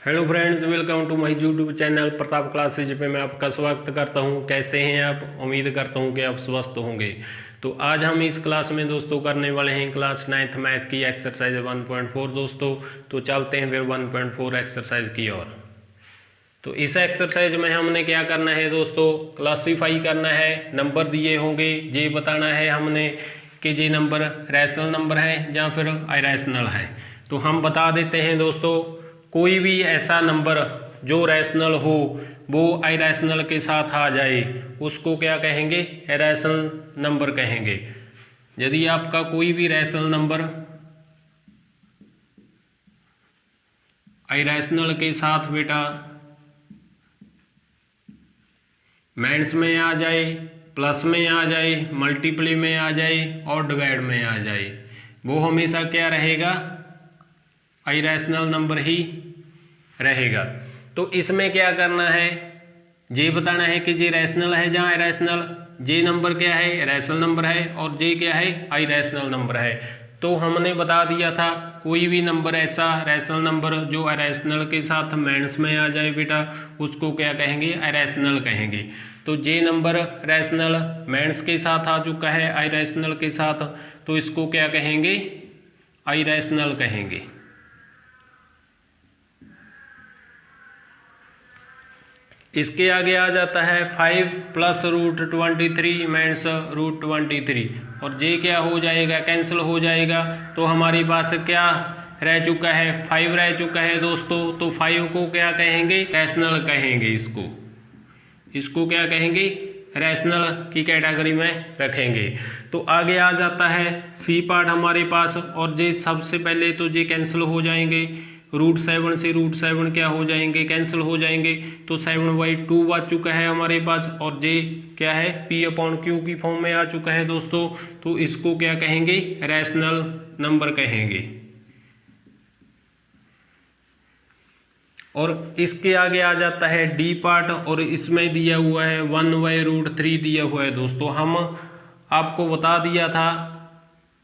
Hello friends, welcome to my YouTube channel Pratap classes पे मैं आपका स्वागत करता हूं। कैसे हैं आप? उम्मीद करता हूं कि आप स्वस्थ होंगे। तो आज हम इस क्लास में दोस्तों करने वाले हैं क्लास 9th मैथ की एक्सरसाइज 1.4 दोस्तों। तो चलते हैं फिर 1.4 एक्सरसाइज की ओर। तो इस एक्सरसाइज में हमने क्या करना है दोस्तों, क्लासीफाई करना है। नंबर दिए होंगे, ये बताना है हमने कि ये नंबर रैशनल नंबर है या फिर अरैशनल है। तो हम बता देते हैं दोस्तों, कोई भी ऐसा नंबर जो रैशनल हो वो अरैशनल के साथ आ जाए उसको क्या कहेंगे? अरैशनल नंबर कहेंगे। यदि आपका कोई भी रैशनल नंबर अरैशनल के साथ बेटा माइनस में आ जाए, प्लस में आ जाए, मल्टीप्लाई में आ जाए और डिवाइड में आ जाए, वो हमेशा क्या रहेगा? इरेशनल नंबर ही रहेगा। तो इसमें क्या करना है, जे बताना है कि जे रैशनल है जहाँ इरेशनल, जे नंबर क्या है? रैशनल नंबर है और जे क्या है? इरेशनल नंबर है। तो हमने बता दिया था कोई भी नंबर ऐसा रैशनल नंबर जो इरेशनल के साथ माइनस में आ जाए बेटा उसको क्या कहेंगे? इरेशनल कहेंगे। तो जे नंबर रैशनल माइनस के साथ आ चुका है इरेशनल के साथ, तो इसको क्या कहेंगे? इरेशनल कहेंगे। इसके आगे आ जाता है 5 प्लस रूट 23 माइनस रूट 23 और जे क्या हो जाएगा? कैंसिल हो जाएगा। तो हमारे पास क्या रह चुका है? 5 रह चुका है दोस्तों। तो 5 को क्या कहेंगे? रैशनल कहेंगे। इसको क्या कहेंगे? रैशनल की कैटेगरी में रखेंगे। तो आगे आ जाता है सी पार्ट हमारे पास, और जे सबसे पहले तो जे कैंसिल हो जाएंगे। √7 से √7 क्या हो जाएंगे? कैंसिल हो जाएंगे। तो 7/2 बच चुका है हमारे पास, और जे क्या है? P/Q की फॉर्म में आ चुका है दोस्तों। तो इसको क्या कहेंगे? रैशनल नंबर कहेंगे। और इसके आगे आ जाता है डी पार्ट, और इसमें दिया हुआ है 1/√3 दिया हुआ है दोस्तों। हम आपको बता दिया था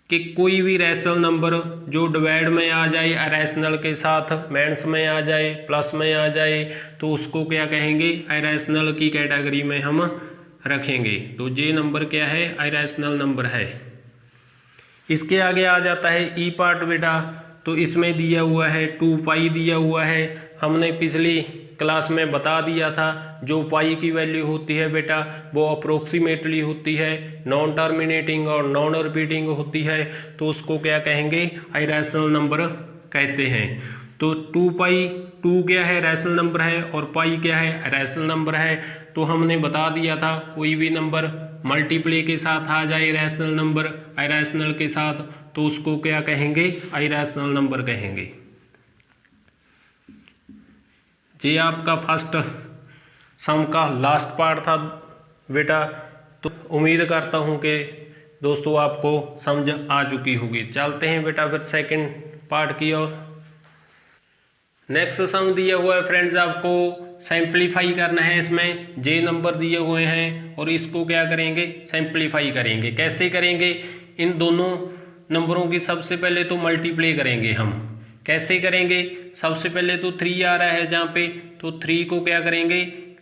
कि कोई भी रैशनल नंबर जो डिवाइड में आ जाए अरैशनल के साथ, माइनस में आ जाए, प्लस में आ जाए, तो उसको क्या कहेंगे? अरैशनल की कैटेगरी में हम रखेंगे। तो जे नंबर क्या है? अरैशनल नंबर है। इसके आगे आ जाता है ई पार्ट बेटा। तो इसमें दिया हुआ है 2 दिया हुआ है। हमने पिछली क्लास में बता दिया था जो पाई की वैल्यू होती है बेटा वो अप्रोक्सीमेटली होती है, नॉन टर्मिनेटिंग और नॉन रिपीटिंग होती है। तो उसको क्या कहेंगे? इरेशनल नंबर कहते हैं। तो 2 क्या है? रैशनल नंबर है, और पाई क्या है? इरेशनल नंबर है। तो हमने बता दिया था कोई भी नंबर मल्टीप्लाई के साथ आ जाए रैशनल नंबर इरेशनल के साथ, तो उसको क्या कहेंगे? इरेशनल नंबर कहेंगे। ये आपका फर्स्ट सम का लास्ट पार्ट था बेटा। तो उम्मीद करता हूँ कि दोस्तों आपको समझ आ चुकी होगी। चलते हैं बेटा फिर सेकंड पार्ट की ओर। नेक्स्ट सम दिया हुआ है फ्रेंड्स, आपको सिंप्लीफाई करना है। इसमें जे नंबर दिए हुए हैं और इसको क्या करेंगे? सिंप्लीफाई करेंगे। कैसे करेंगे? इन दोनों नंबरों की सबसे पहले तो मल्टीप्लाई करेंगे हम। कैसे करेंगे? सबसे पहले तो 3 आ रहा है जहाँ पे, तो 3 को क्या करेंगे?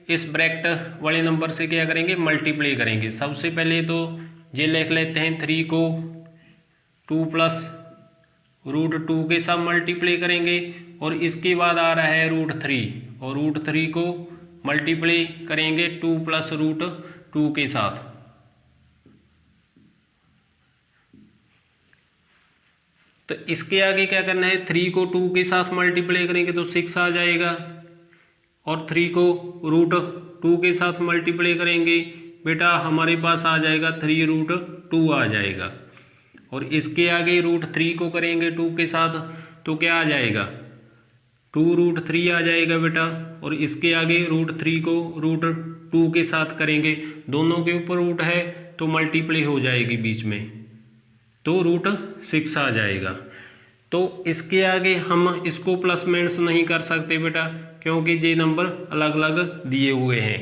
इस ब्रैकेट वाले नंबर से क्या करेंगे? मल्टीप्लाई करेंगे। सबसे पहले तो ये लिख लेते हैं 3 को 2 प्लस √2 के साथ मल्टीप्लाई करेंगे, और इसके बाद आ रहा है √3 और √3 को मल्टीप्लाई करेंगे 2 प्लस √2 के साथ। तो इसके आगे क्या करना है? 3 को 2 के साथ मल्टीप्लाई करेंगे तो 6 आ जाएगा, और 3 को √2 के साथ मल्टीप्लाई करेंगे बेटा हमारे पास आ जाएगा 3√2 आ जाएगा। और इसके आगे √3 को करेंगे 2 के साथ तो क्या आ जाएगा? 2√3 आ जाएगा बेटा। और इसके आगे √3 को √2 के साथ करेंगे, दोनों के ऊपर रूट है तो मल्टीप्लाई हो जाएगी बीच में, तो √6 आ जाएगा। तो इसके आगे हम इसको प्लस माइनस नहीं कर सकते बेटा, क्योंकि ये नंबर अलग अलग दिए हुए हैं।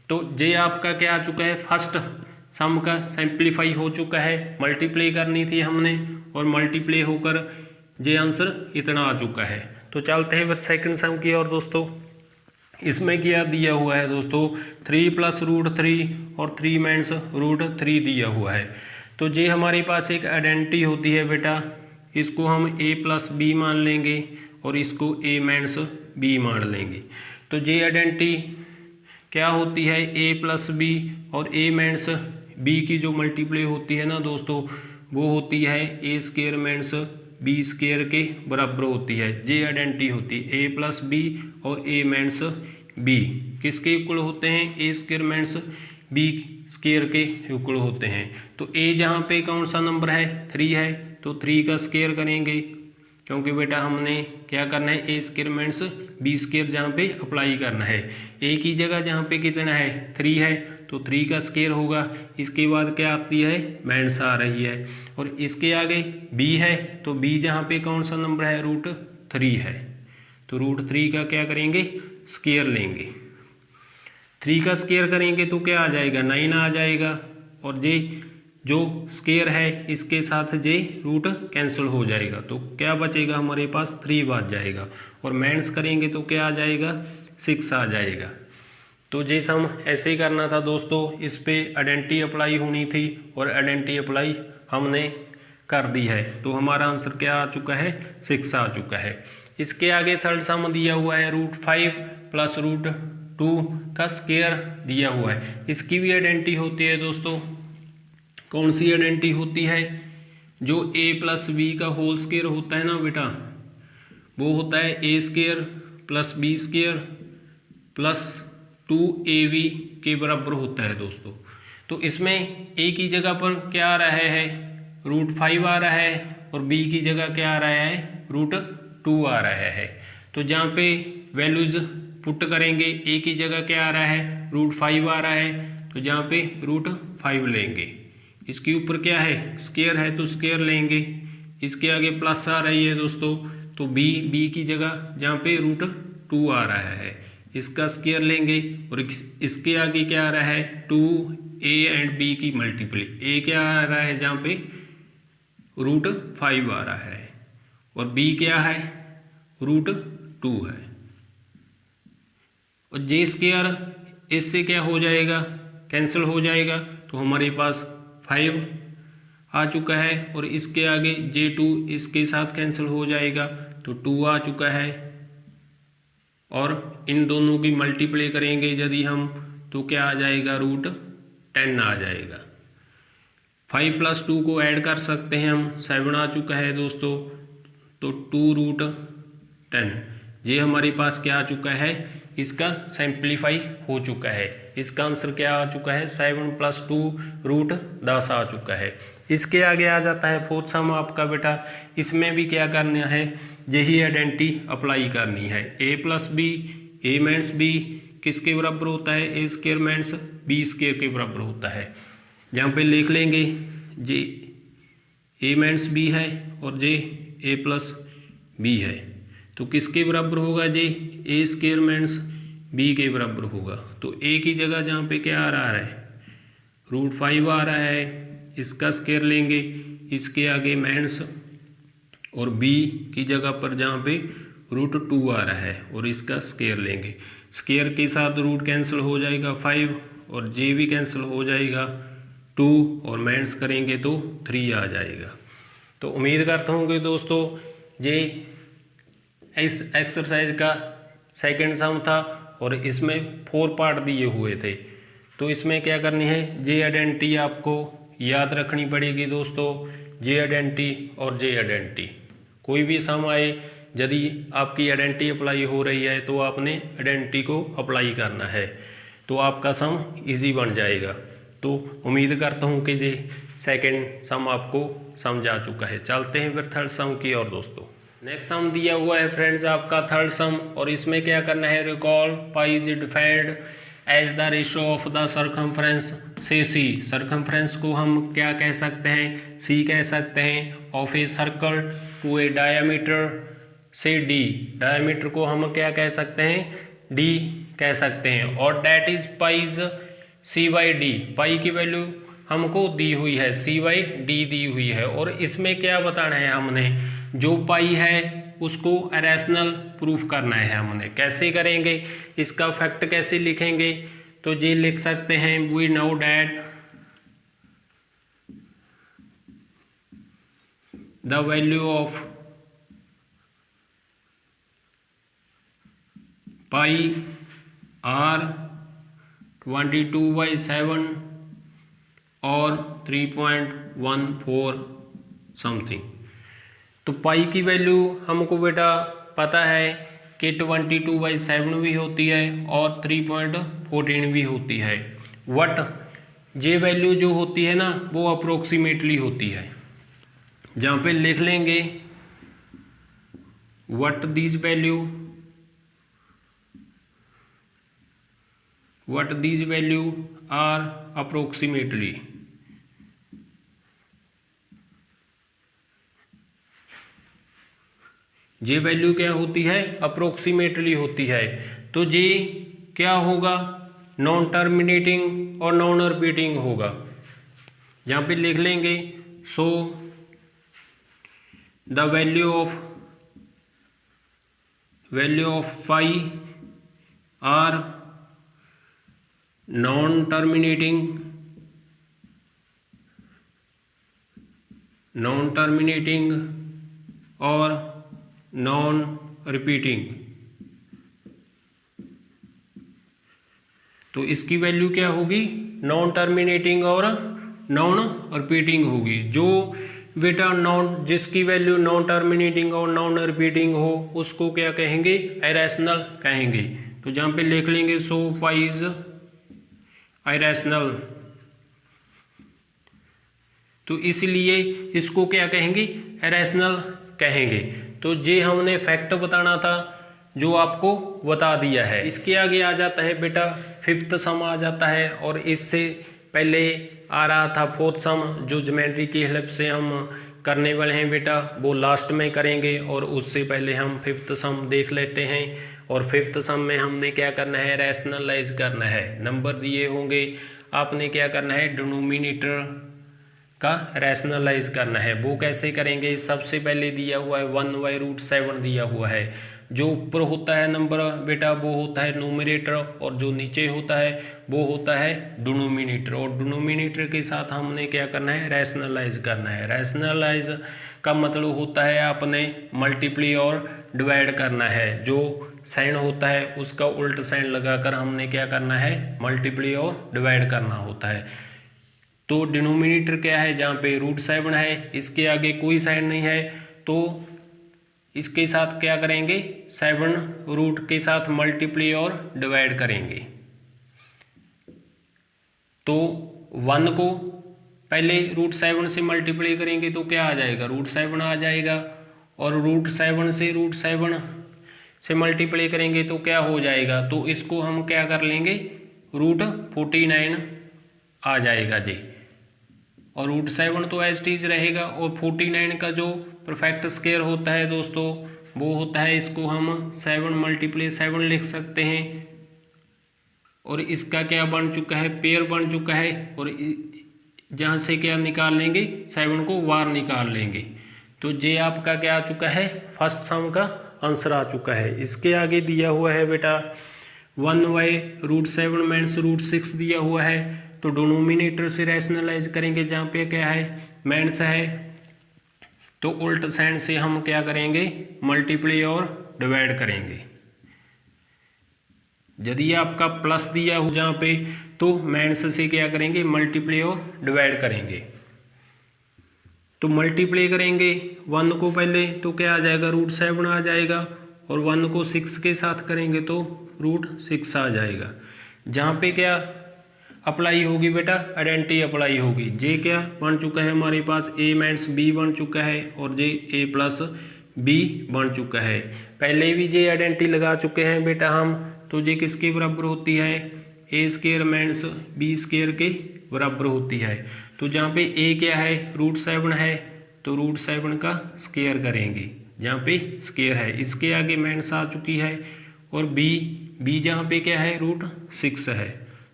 तो ये आपका क्या आ चुका है? फर्स्ट सम का सिंप्लीफाई हो चुका है। मल्टीप्लाई करनी थी हमने और मल्टीप्लाई होकर ये आंसर इतना आ चुका है। तो चलते हैं फिर सेकंड सम की और दोस्तों। इसमें क्या दिया हुआ है दोस्तों, 3 + √3 और 3 - √3 दिया हुआ है। तो ये हमारे पास एक आइडेंटिटी होती है बेटा, इसको हम a + b मान लेंगे और इसको a - b मान लेंगे। तो ये आइडेंटिटी क्या होती है, a + b और a - b की जो मल्टीप्लाई होती है ना दोस्तों, वो होती है a² - b² के बराबर होती है। ये आइडेंटिटी होती है a + b और a - b किसके इक्वल होते हैं, a² - b² के इक्वल होते हैं। तो a जहाँ पे कौन सा नंबर है, 3 है, तो 3 का स्क्वायर करेंगे, क्योंकि बेटा हमने क्या करना है, a² - b² जहाँ पे अप्लाई करना है। a की जगह जहाँ पे कितना है, 3 है, तो 3 का स्क्वायर होगा। इसके बाद क्या आती है, माइनस आ रही है, और इसके आगे b है, तो b जहाँ पे कौन सा नंबर है, √3 है, तो √3 का क्या करेंगे, स्क्वायर लेंगे। 3 का स्क्वायर करेंगे तो क्या आ जाएगा, 9 आ जाएगा, और जे जो स्क्वायर है इसके साथ जे रूट कैंसिल हो जाएगा, तो क्या बचेगा हमारे पास, 3 बच जाएगा, और माइनस करेंगे तो क्या आ जाएगा, 6 आ जाएगा। तो जे सम ऐसे ही करना था दोस्तों, इस पे आइडेंटिटी अप्लाई होनी थी और आइडेंटिटी अप्लाई हमने कर दी है, तो हमारा आंसर क्या आ चुका है, 6 आ चुका है। इसके आगे थर्ड सम दिया हुआ है √5 + √2 का स्क्वायर दिया हुआ है। इसकी भी आइडेंटिटी होती है दोस्तों, कौन सी आइडेंटिटी होती है, जो a + b का होल स्क्वायर होता है ना बेटा, वो होता है a² + b² + 2ab के बराबर होता है दोस्तों। तो इसमें a की जगह पर क्या आ रहा है, √5 आ रहा है, और b की जगह क्या आ रहा है, √2 आ रहा है। तो जहाँ पे वैल्यूज पुट करेंगे, a की जगह क्या आ रहा है, √5 आ रहा है, तो जहाँ पे √5 लेंगे। इसके ऊपर क्या है, स्क्वायर है, तो स्क्वायर लेंगे। इसके आगे प्लस आ रही है दोस्तों, तो b की जगह जहाँ पे √2 आ रहा है, इसका स्क्वायर लेंगे, और इसके आगे क्या आ रहा है, 2a एंड b की मल्टीप्लाई। a क्या आ रहा है, जहाँ पे √5 आ रहा है, और b क्या है, √2 है, और जे स्क्वायर इससे क्या हो जाएगा, कैंसिल हो जाएगा, तो हमारे पास 5 आ चुका है, और इसके आगे J2 इसके साथ कैंसिल हो जाएगा, तो 2 आ चुका है, और इन दोनों की मल्टीप्लाई करेंगे यदि हम, तो क्या आ जाएगा, √10 आ जाएगा। 5 + 2 को ऐड कर सकते हैं हम, 7 आ चुका है दोस्तों, तो 2√10 ये हमारे पास क्या आ चुका है, इसका सिंप्लीफाई हो चुका है। इसका आंसर क्या आ चुका है, 7 + 2 √10 आ चुका है। इसके आगे आ जाता है फोर्थ सम आपका बेटा, इसमें भी क्या करना है, यही आइडेंटिटी अप्लाई करनी है। a + b, a - b किसके बराबर होता है, a² - b² के बराबर होता है। जहाँ पे लिख लेंगे जे a - b है और जे a + b है, तो किसके बराबर होगा, जे a² - b के बराबर होगा। तो a की जगह जहाँ पे क्या आ रहा है, √5 आ रहा है, इसका स्क्वायर लेंगे, इसके आगे माइनस, और b की जगह पर जहाँ पे √2 आ रहा है, और इसका स्क्वायर लेंगे। स्क्वायर के साथ रूट कैंसिल हो जाएगा 5, और j भी कैंसिल हो जाएगा 2, और माइनस करेंगे तो 3 आ जाएगा। तो उम्मीद करता हूँ कि दोस्तों ये इस एक्सरसाइज का सेकंड सम था, और इसमें 4 पार्ट दिए हुए थे। तो इसमें क्या करनी है, जे आइडेंटिटी आपको याद रखनी पड़ेगी दोस्तों, जे आइडेंटिटी और जे आइडेंटिटी। कोई भी सम आए, यदि आपकी आइडेंटिटी अप्लाई हो रही है, तो आपने आइडेंटिटी को अप्लाई करना है, तो आपका सम इजी बन जाएगा। तो उम्मीद करता हूँ कि ये सेकंड सम आपको समझ आ चुका है। चलते हैं फिर थर्ड सम की और दोस्तों। नेक्स्ट सम दिया हुआ है फ्रेंड्स आपका थर्ड सम, और इसमें क्या करना है, recall pi is defined as the ratio of the circumference से सी। सर्कमफ्रेंस को हम क्या कह सकते हैं, सी कह सकते हैं, of a circle to a diameter से डी। डायमीटर को हम क्या कह सकते हैं, डी कह सकते हैं, और that is pi is c/d। पाई की वैल्यू हमको दी हुई है, c/d दी हुई है, और इसमें क्या बताना है हमने, जो पाई है उसको इरेशनल प्रूफ करना है हमने। कैसे करेंगे, इसका फैक्ट कैसे लिखेंगे, तो ये लिख सकते हैं we know that the value of pi are 22/7 और 3.14 समथिंग। तो पाई की वैल्यू हमको बेटा पता है कि 22/7 भी होती है और 3.14 भी होती है। वट ये वैल्यू जो होती है ना वो अप्रोक्सीमेटली होती है। जहाँ पे लिख लेंगे what this value are approximately. ये वैल्यू क्या होती है, अप्रोक्सीमेटली होती है। तो ये क्या होगा, नॉन टर्मिनेटिंग और नॉन रिपीटिंग होगा। यहाँ पे लिख लेंगे so the value of pi are non terminating और नॉन रिपीटिंग। तो इसकी वैल्यू क्या होगी, नॉन टर्मिनेटिंग और नॉन रिपीटिंग होगी। जो बेटा जिसकी वैल्यू नॉन टर्मिनेटिंग और नॉन रिपीटिंग हो उसको क्या कहेंगे, इरेशनल कहेंगे। तो जहाँ पे लिख लेंगे सो फाई इज इरेशनल। तो इसलिए इसको क्या कहेंगे, इरेशनल कहेंगे। तो ये हमने फैक्ट बताना था जो आपको बता दिया है। इसके आगे आ जाता है बेटा फिफ्थ सम आ जाता है, और इससे पहले आ रहा था फोर्थ सम जो ज्योमेट्री की हेल्प से हम करने वाले हैं बेटा, वो लास्ट में करेंगे। और उससे पहले हम फिफ्थ सम देख लेते हैं। और फिफ्थ सम में हमने क्या करना है, रैशनलाइज करना है। नंबर दिए होंगे, आपने क्या करना है, डिनोमिनेटर का रैशनलाइज करना है। वो कैसे करेंगे, सबसे पहले दिया हुआ है 1/√7 दिया हुआ है। जो ऊपर होता है नंबर बेटा वो होता है नोमिनेटर, और जो नीचे होता है वो होता है डिनोमिनेटर। और डिनोमिनेटर के साथ हमने क्या करना है, रैशनलाइज करना है। रैशनलाइज का मतलब होता है आपने मल्टीप्लाई और डिवाइड करना है। जो साइन होता है उसका उल्ट साइन लगाकर हमने क्या करना है, मल्टीप्लाई और डिवाइड करना होता है। तो डिनोमिनेटर क्या है, जहाँ पे √7 है, इसके आगे कोई साइन नहीं है, तो इसके साथ क्या करेंगे, 7 रूट के साथ मल्टीप्लाई और डिवाइड करेंगे। तो 1 को पहले √7 से मल्टीप्लाई करेंगे तो क्या आ जाएगा, √7 आ जाएगा। और √7 से मल्टीप्लाई करेंगे तो क्या हो जाएगा, तो इसको हम क्या कर लेंगे, √49 आ जाएगा जी। और √7 तो एज टीज रहेगा। और 49 का जो परफेक्ट स्क्वायर होता है दोस्तों वो होता है, इसको हम 7 × 7 लिख सकते हैं। और इसका क्या बन चुका है, पेयर बन चुका है। और जहाँ से क्या निकाल लेंगे, 7 को बाहर निकाल लेंगे। तो ये आपका क्या आ चुका है, फर्स्ट सम का आंसर आ चुका है। इसके आगे दिया हुआ है बेटा 1/√7 माइनस √6 दिया हुआ है। तो डिनोमिनेटर से रैशनलाइज करेंगे, जहाँ पे क्या है माइनस है, तो उल्ट साइन से हम क्या करेंगे, मल्टीप्लाई और डिवाइड करेंगे। यदि आपका प्लस दिया हो जहाँ पे, तो माइनस से क्या करेंगे, मल्टीप्लाई और डिवाइड करेंगे। तो मल्टीप्लाई करेंगे 1 को पहले तो क्या आ जाएगा, √7 आ जाएगा। और 1 को 6 के साथ करेंगे तो √6 आ जाएगा। जहाँ पे क्या अप्लाई होगी बेटा, आइडेंटिटी अप्लाई होगी। जे क्या बन चुका है हमारे पास, a - b बन चुका है, और जे a + b बन चुका है। पहले भी जे आइडेंटिटी लगा चुके हैं बेटा हम। तो जे किसके बराबर होती है, a² - b² के बराबर होती है। तो जहाँ पे a क्या है, √7 है, तो √7 का स्क्वायर करेंगे, जहाँ पे स्क्वायर है। इसके आगे माइनस आ चुकी है। और b जहाँ पे क्या है, √6 है,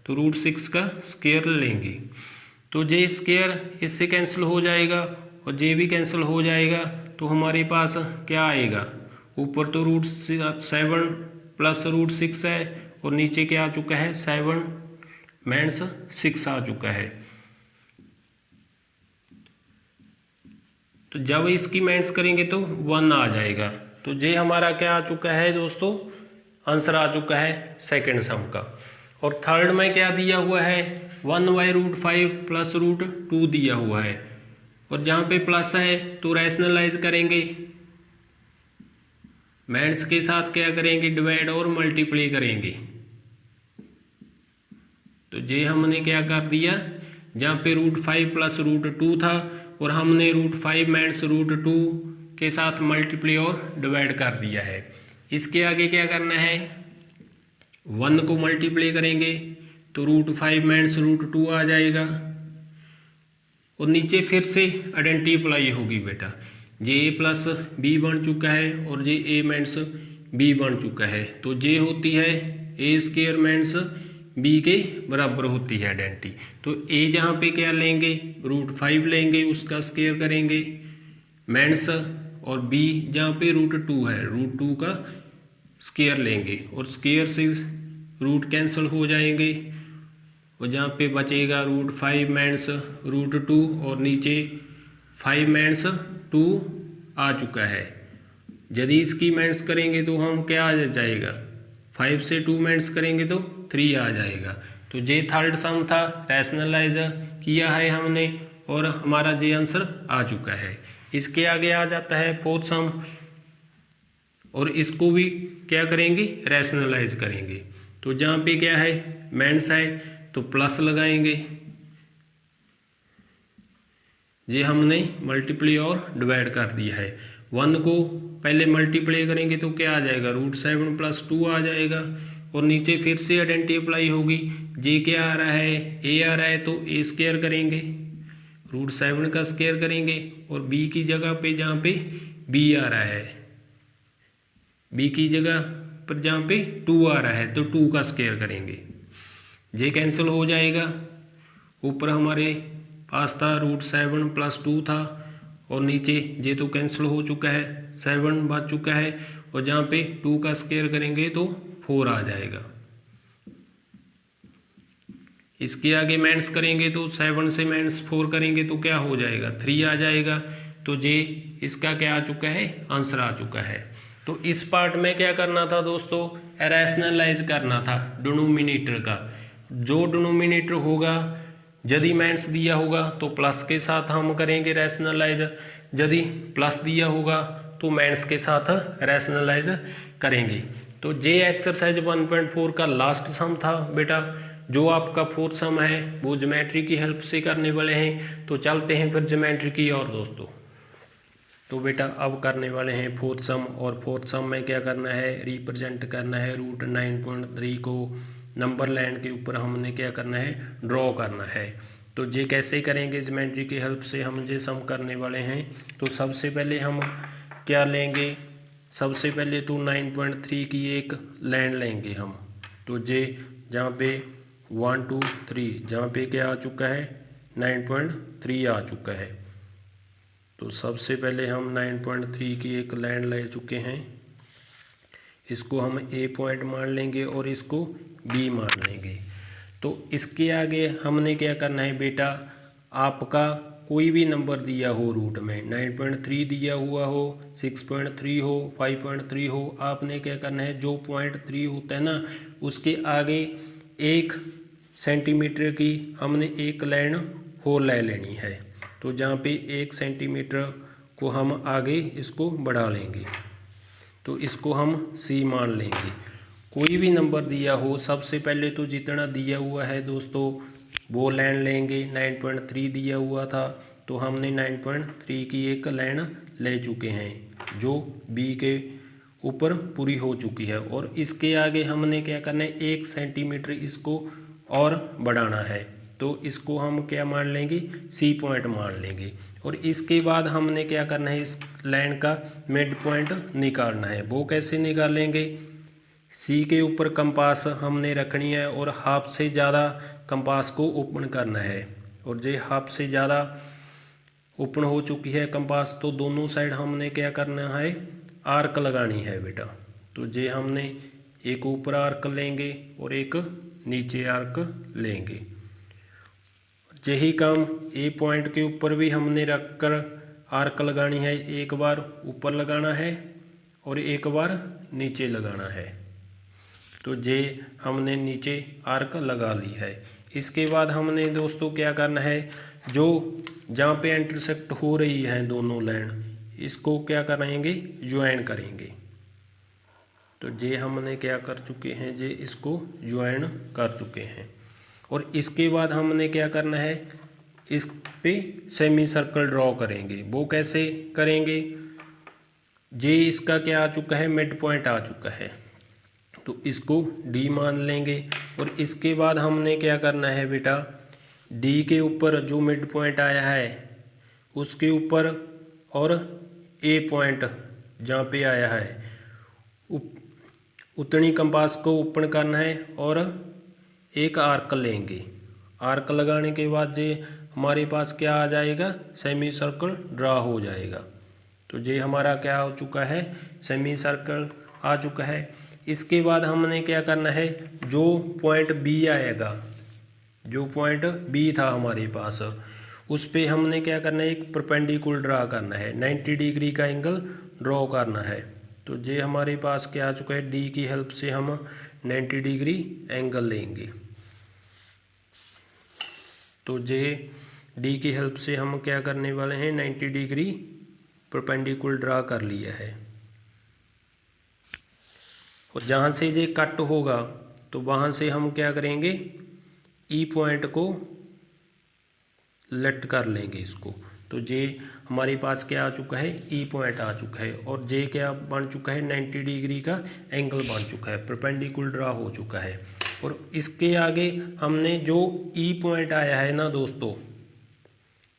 तो √6 का स्क्वायर लेंगे। तो जे स्क्वायर इससे कैंसिल हो जाएगा और जे भी कैंसिल हो जाएगा। तो हमारे पास क्या आएगा, ऊपर तो √7 प्लस √6 है और नीचे क्या आ चुका है 7 माइनस 6 आ चुका है। तो जब इसकी माइनस करेंगे तो 1 आ जाएगा। तो ये हमारा क्या आ चुका है दोस्तों, आंसर आ चुका है सेकंड सम का। और थर्ड में क्या दिया हुआ है 1/√5 प्लस √2 दिया हुआ है, और जहाँ पे प्लस है तो रैशनलाइज करेंगे, माइनस के साथ क्या करेंगे डिवाइड और मल्टीप्लाई करेंगे। तो ये हमने क्या कर दिया, जहाँ पे √5 प्लस √2 था और हमने √5 माइनस √2 के साथ मल्टीप्लाई और डिवाइड कर दिया है। इसके आगे क्या करना है 1 को मल्टीप्लाई करेंगे तो √5 माइनस √2 आ जाएगा, और नीचे फिर से आइडेंटिटी अप्लाई होगी बेटा, जे ए प्लस बी बन चुका है और जे ए माइनस बी बन चुका है। तो जे होती है ए स्क्वायर माइनस बी के बराबर होती है आइडेंटिटी। तो ए जहाँ पे क्या लेंगे √5 लेंगे, उसका स्क्वायर करेंगे माइनस, और बी जहाँ पे √2 है √2 का स्क्वायर लेंगे, और स्क्वायर से रूट कैंसिल हो जाएंगे, और जहाँ पे बचेगा √5 माइनस √2 और नीचे 5 माइनस 2 आ चुका है। यदि इसकी माइनस करेंगे तो हम क्या आ जाएगा 5 से 2 माइनस करेंगे तो 3 आ जाएगा। तो ये थर्ड सम था, रैशनलाइज किया है हमने और हमारा ये आंसर आ चुका है। इसके आगे आ जाता है फोर्थ सम, और इसको भी क्या करेंगे रैशनलाइज करेंगे। तो जहाँ पे क्या है माइनस है तो प्लस लगाएंगे, ये हमने मल्टीप्लाई और डिवाइड कर दिया है। 1 को पहले मल्टीप्लाई करेंगे तो क्या आ जाएगा √7 प्लस 2 आ जाएगा, और नीचे फिर से आइडेंटिटी अप्लाई होगी, जे क्या आ रहा है ए आ रहा है तो ए स्क्वायर करेंगे, √7 का स्क्वायर करेंगे, और बी की जगह पे जहाँ पे बी आ रहा है, बी की जगह पर जहाँ पे 2 आ रहा है तो 2 का स्क्वायर करेंगे, जे कैंसिल हो जाएगा। ऊपर हमारे पास था √7 प्लस 2 था, और नीचे जे तो कैंसिल हो चुका है 7 बच चुका है, और जहाँ पे 2 का स्क्वायर करेंगे तो 4 आ जाएगा। इसके आगे माइनस करेंगे तो 7 से -4 करेंगे तो क्या हो जाएगा 3 आ जाएगा। तो जे इसका क्या आ चुका है आंसर आ चुका है। तो इस पार्ट में क्या करना था दोस्तों रैशनलाइज करना था डिनोमिनेटर का। जो डिनोमिनेटर होगा यदि माइनस दिया होगा तो प्लस के साथ हम करेंगे रैशनलाइज, यदि प्लस दिया होगा तो माइनस के साथ रैशनलाइज करेंगे। तो ये एक्सरसाइज 1.4 का लास्ट सम था बेटा। जो आपका फोर्थ सम है वो ज्योमेट्री की हेल्प से करने वाले हैं। तो चलते हैं फिर ज्योमेट्री की और दोस्तों। तो बेटा अब करने वाले हैं फोर्थ सम, और फोर्थ सम में क्या करना है रिप्रेजेंट करना है √9.3 को नंबर लाइन के ऊपर हमने क्या करना है ड्रॉ करना है। तो ये कैसे करेंगे ज्योमेट्री की हेल्प से हम ये सम करने वाले हैं। तो सबसे पहले हम क्या लेंगे, सबसे पहले तो 9.3 की एक लाइन लेंगे हम। तो ये जहाँ पे 1 2 3 जहाँ पे क्या आ चुका है 9.3 आ चुका है। तो सबसे पहले हम 9.3 की एक लाइन ले चुके हैं, इसको हम ए पॉइंट मान लेंगे और इसको बी मान लेंगे। तो इसके आगे हमने क्या करना है बेटा, आपका कोई भी नंबर दिया हो रूट में 9.3 दिया हुआ हो 6.3 हो 5.3 हो, आपने क्या करना है जो 0.3 होता है ना उसके आगे 1 सेंटीमीटर की हमने एक लाइन होल ले लेनी है। तो जहाँ पे 1 सेंटीमीटर को हम आगे इसको बढ़ा लेंगे, तो इसको हम सी मान लेंगे। कोई भी नंबर दिया हो सबसे पहले तो जितना दिया हुआ है दोस्तों वो लाइन लेंगे। 9.3 दिया हुआ था तो हमने 9.3 की एक लाइन ले चुके हैं जो बी के ऊपर पूरी हो चुकी है, और इसके आगे हमने क्या करना है 1 सेंटीमीटर इसको और बढ़ाना है। तो इसको हम क्या मान लेंगे सी पॉइंट मान लेंगे, और इसके बाद हमने क्या करना है इस लाइन का मिड पॉइंट निकालना है। वो कैसे निकालेंगे, सी के ऊपर कंपास हमने रखनी है और हाफ से ज़्यादा कंपास को ओपन करना है, और जो हाफ से ज़्यादा ओपन हो चुकी है कंपास तो दोनों साइड हमने क्या करना है आर्क लगानी है बेटा। तो जे हमने एक ऊपर आर्क लेंगे और एक नीचे आर्क लेंगे। यही काम ए पॉइंट के ऊपर भी हमने रखकर आर्क लगानी है, एक बार ऊपर लगाना है और एक बार नीचे लगाना है। तो जे हमने नीचे आर्क लगा ली है। इसके बाद हमने दोस्तों क्या करना है, जो जहाँ पे इंटरसेक्ट हो रही है दोनों लाइन, इसको क्या करेंगे, ज्वाइन करेंगे। तो जे हमने क्या कर चुके हैं, जे इसको ज्वाइन कर चुके हैं। और इसके बाद हमने क्या करना है, इस पे सेमी सर्कल ड्रॉ करेंगे। वो कैसे करेंगे, जे इसका क्या आ चुका है, मिड पॉइंट आ चुका है, तो इसको डी मान लेंगे। और इसके बाद हमने क्या करना है बेटा, डी के ऊपर जो मिड पॉइंट आया है उसके ऊपर और ए पॉइंट जहाँ पे आया है उतनी कंपास को ओपन करना है और एक आर्क लेंगे। आर्क लगाने के बाद जे हमारे पास क्या आ जाएगा, सेमी सर्कल ड्रा हो जाएगा। तो ये हमारा क्या हो चुका है, सेमी सर्कल आ चुका है। इसके बाद हमने क्या करना है, जो पॉइंट बी आएगा, जो पॉइंट बी था हमारे पास, उस पे हमने क्या करना है, एक परपेंडिकुलर ड्रा करना है, 90 डिग्री का एंगल ड्रॉ करना है। तो ये हमारे पास क्या आ चुका है, डी की हेल्प से हम 90 डिग्री एंगल लेंगे। तो ये डी की हेल्प से हम क्या करने वाले हैं, 90 डिग्री परपेंडिकुलर ड्रा कर लिया है। और जहाँ से ये कट होगा तो वहाँ से हम क्या करेंगे, ई पॉइंट को लेट कर लेंगे इसको। तो जे हमारे पास क्या आ चुका है, ई पॉइंट आ चुका है। और जे क्या बन चुका है, 90 डिग्री का एंगल बन चुका है, परपेंडिकुलर ड्रा हो चुका है। और इसके आगे हमने जो ई पॉइंट आया है ना दोस्तों,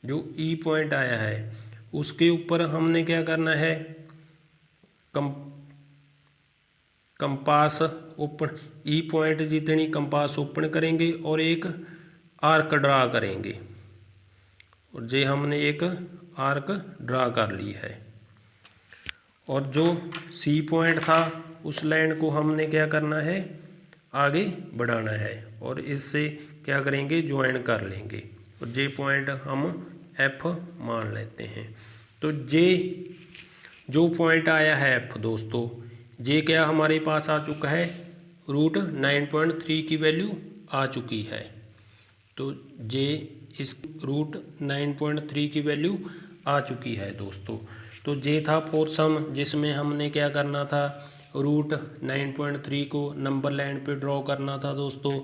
जो ई पॉइंट आया है उसके ऊपर हमने क्या करना है, कंपास ओपन, ई पॉइंट जितनी कंपास ओपन करेंगे और एक आर्क ड्रा करेंगे। और जे हमने एक आर्क ड्रा कर ली है। और जो सी पॉइंट था उस लाइन को हमने क्या करना है, आगे बढ़ाना है और इससे क्या करेंगे, ज्वाइन कर लेंगे। और जे पॉइंट हम एफ मान लेते हैं। तो जे जो पॉइंट आया है एफ दोस्तों, जे क्या हमारे पास आ चुका है, √9.3 की वैल्यू आ चुकी है। तो जे इस √9.3 की वैल्यू आ चुकी है दोस्तों। तो जे था फोर सम, जिसमें हमने क्या करना था, √9.3 को नंबर लाइन पे ड्रॉ करना था दोस्तों।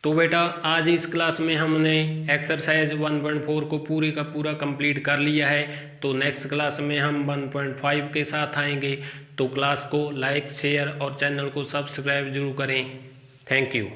तो बेटा आज इस क्लास में हमने एक्सरसाइज 1.4 को पूरी का पूरा कंप्लीट कर लिया है। तो नेक्स्ट क्लास में हम 1.5 के साथ आएंगे। तो क्लास को लाइक, शेयर और चैनल को सब्सक्राइब जरूर करें। Thank you.